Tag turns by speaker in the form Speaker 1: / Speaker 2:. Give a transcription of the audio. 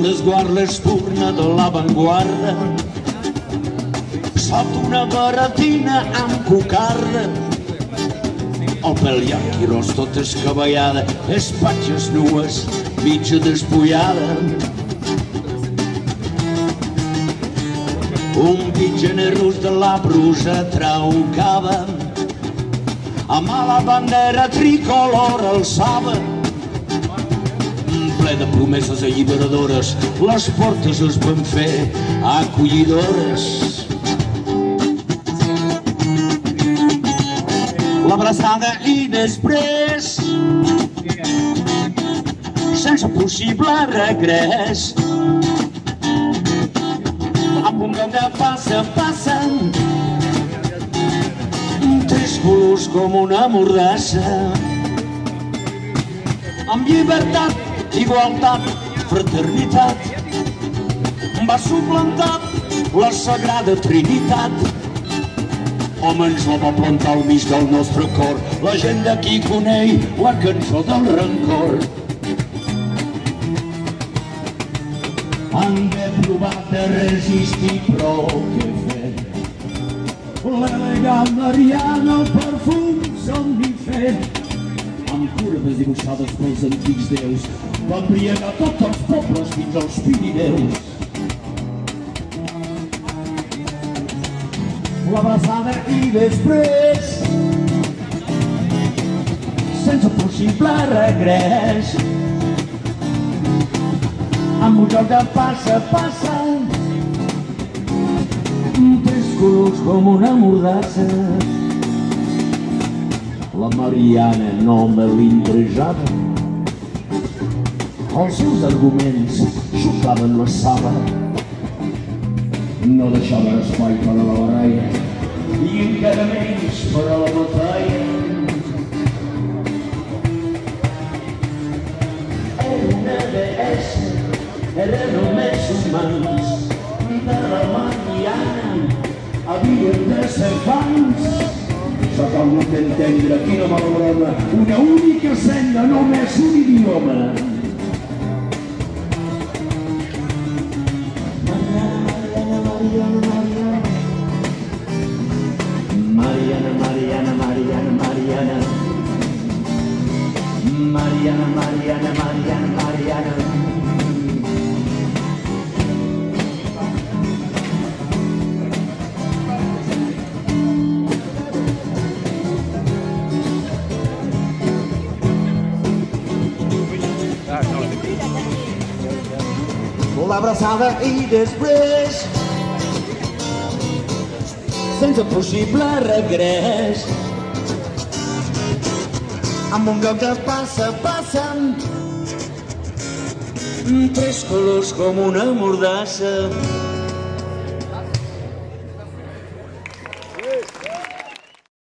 Speaker 1: d'esguard l'espurna de l'avantguarda, sota una baratina amb cocarda, el pèl llarg i ros tot escabellada, espatges nues, mitja despullada. Un pit generós de la brusa traucava, amb la bandera tricolor alçava, ple de promeses alliberadores, les portes es van fer acollidores. L'abraçada i després, sense possible regrés, amb un vent de passa, passen tres colors com una mordassa, amb llibertat, igualtat, fraternitat, va suplantar la Sagrada Trinitat. Home, ens la va plantar al mig del nostre cor, la gent d'aquí coneix la cançó del rancor. Han d'haver provat de resistir, però què fer? L'elegant Mariana, el perfum somnifent, amb curves dibuixades pels antics déus, va embriagar tots els pobles fins als Pirineus. L'abraçada i després, sense possible regrés, amb un joc de passa, passa, tres colors com una mordassa. La Mariana no me l'intrejava, els seus arguments xocaven la saba, no deixaven espai per a la baralla i encara menys per a la batalla. Era una deessa, era només humans, de la Mariana havien de ser fans. Això cal no entendre, quina mala broma, una única senda, només un idioma. Mariana, Mariana, Mariana, Mariana, Mariana, Mariana, Mariana, Mariana. L'abraçada i després, sense possible regrés, amb un joc de passa, passen tres colors com una mordassa.